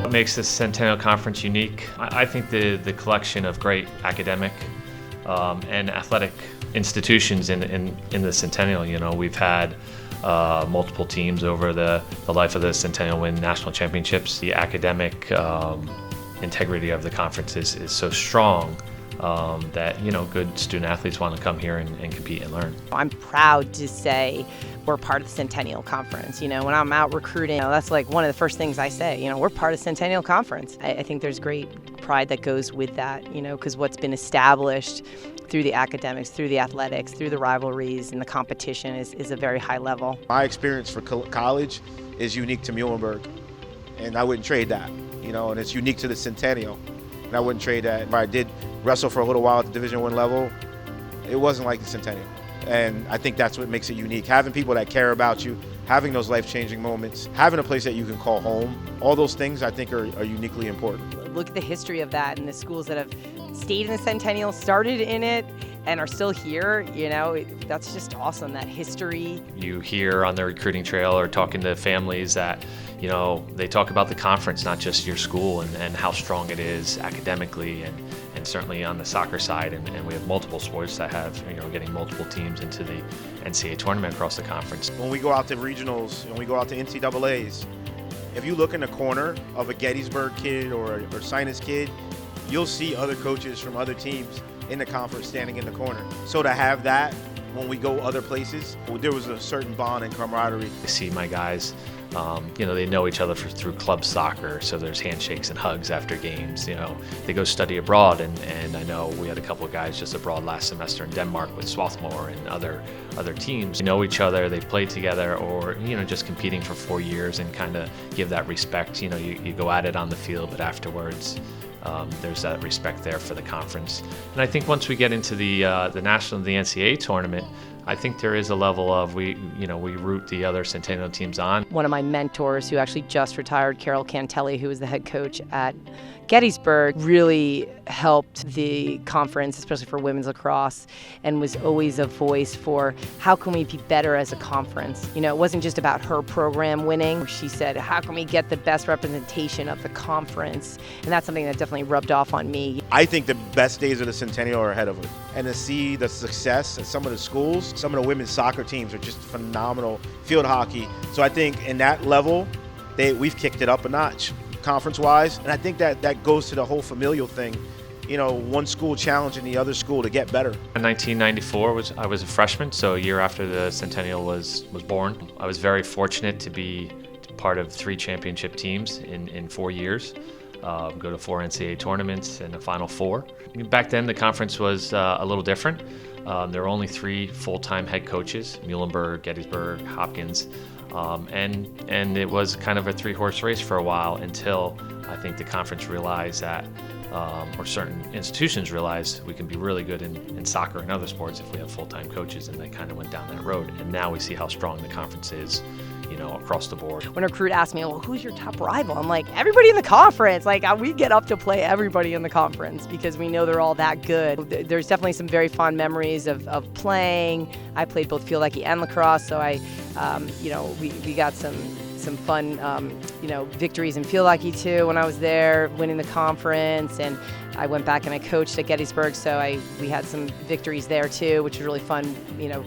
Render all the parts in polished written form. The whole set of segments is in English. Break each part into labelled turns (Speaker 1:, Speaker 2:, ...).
Speaker 1: What makes the Centennial Conference unique? I think the collection of great academic and athletic institutions in the Centennial. You know, we've had multiple teams over the life of the Centennial win national championships. The academic integrity of the conference is so strong that, you know, good student athletes want to come here and compete and learn.
Speaker 2: I'm proud to say we're part of the Centennial Conference. You know, when I'm out recruiting, that's like one of the first things I say, you know, we're part of the Centennial Conference. I think there's great pride that goes with that, you know, because what's been established through the academics, through the athletics, through the rivalries and the competition is a very high level.
Speaker 3: My experience for college is unique to Muhlenberg, and I wouldn't trade that, you know, and it's unique to the Centennial, and I wouldn't trade that. If I did wrestle for a little while at the Division I level, it wasn't like the Centennial. And I think that's what makes it unique. Having people that care about you, having those life-changing moments, having a place that you can call home, all those things I think are uniquely important.
Speaker 2: Look at the history of that and the schools that have stayed in the Centennial, started in it, and are still here. You know, that's just awesome, that history.
Speaker 1: You hear on the recruiting trail or talking to families that, you know, they talk about the conference, not just your school, and how strong it is academically and certainly on the soccer side. And we have multiple sports that have, you know, getting multiple teams into the NCAA tournament across the conference. When
Speaker 3: we go out to regionals, when we go out to NCAAs, if you look in the corner of a Gettysburg kid or a Sinus kid, you'll see other coaches from other teams in the conference standing in the corner. So to have that when we go other places, there was a certain bond and camaraderie.
Speaker 1: I see my guys, you know, they know each other through club soccer, so there's handshakes and hugs after games. You know, they go study abroad, and I know we had a couple of guys just abroad last semester in Denmark with Swarthmore and other teams. They know each other, they've played together, or, you know, just competing for 4 years and kind of give that respect. You know, you go at it on the field, but afterwards, there's that respect there for the conference. And I think once we get into the national, the NCAA tournament, I think there is a level of we root the other Centennial teams on.
Speaker 2: One of my mentors who actually just retired, Carol Cantelli, who was the head coach at Gettysburg, really helped the conference, especially for women's lacrosse, and was always a voice for how can we be better as a conference. You know, it wasn't just about her program winning. She said, how can we get the best representation of the conference? And that's something that definitely rubbed off on me.
Speaker 3: I think the best days of the Centennial are ahead of us. And to see the success at some of the schools, some of the women's soccer teams are just phenomenal. Field hockey. So I think in that level, we've kicked it up a notch, conference-wise. And I think that goes to the whole familial thing. You know, one school challenging the other school to get better.
Speaker 1: In 1994, I was a freshman, so a year after the Centennial was born. I was very fortunate to be part of 3 championship teams in 4 years. Go to 4 NCAA tournaments and a Final Four. Back then, the conference was a little different. There were only 3 full-time head coaches: Muhlenberg, Gettysburg, Hopkins, and it was kind of a 3-horse race for a while until I think the conference realized that, or certain institutions realized, we can be really good in soccer and other sports if we have full-time coaches, and they kind of went down that road. And now we see how strong the conference is, you know, across the board.
Speaker 2: When a recruit asked me, well, who's your top rival? I'm like, everybody in the conference. Like, we get up to play everybody in the conference because we know they're all that good. There's definitely some very fond memories of playing. I played both field hockey and lacrosse, so we got some fun, victories in field hockey too when I was there, winning the conference, and I went back and I coached at Gettysburg, so we had some victories there too, which was really fun. You know,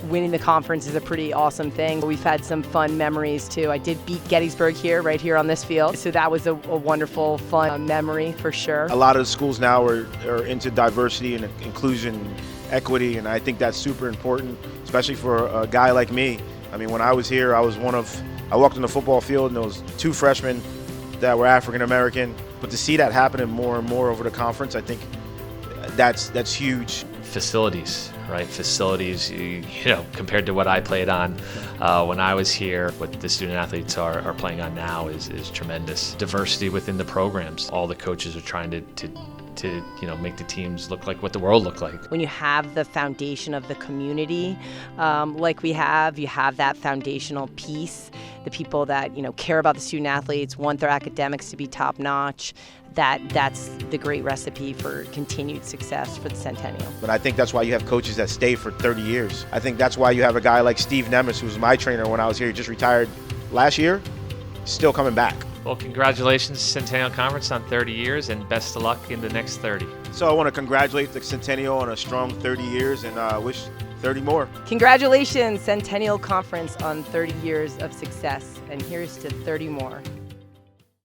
Speaker 2: winning the conference is a pretty awesome thing. We've had some fun memories too. I did beat Gettysburg right here on this field, so that was a wonderful, fun memory for sure.
Speaker 3: A lot of the schools now are into diversity and inclusion, equity, and I think that's super important, especially for a guy like me. I mean, when I was here, I walked on the football field and there was 2 freshmen that were African American. But to see that happening more and more over the conference, I think that's huge.
Speaker 1: Facilities, right? Facilities, you know, compared to what I played on when I was here, what the student athletes are playing on now is tremendous. Diversity within the programs. All the coaches are trying to make the teams look like what the world looked like.
Speaker 2: When you have the foundation of the community, like you have that foundational piece, the people that, you know, care about the student athletes, want their academics to be top notch, that's the great recipe for continued success for the Centennial.
Speaker 3: But I think that's why you have coaches that stay for 30 years. I think that's why you have a guy like Steve Nemes, who was my trainer when I was here. He just retired last year, still coming back.
Speaker 1: Well, congratulations, Centennial Conference, on 30 years, and best of luck in the next 30.
Speaker 3: So I want to congratulate the Centennial on a strong 30 years and wish 30 more.
Speaker 2: Congratulations, Centennial Conference, on 30 years of success, and here's to 30 more.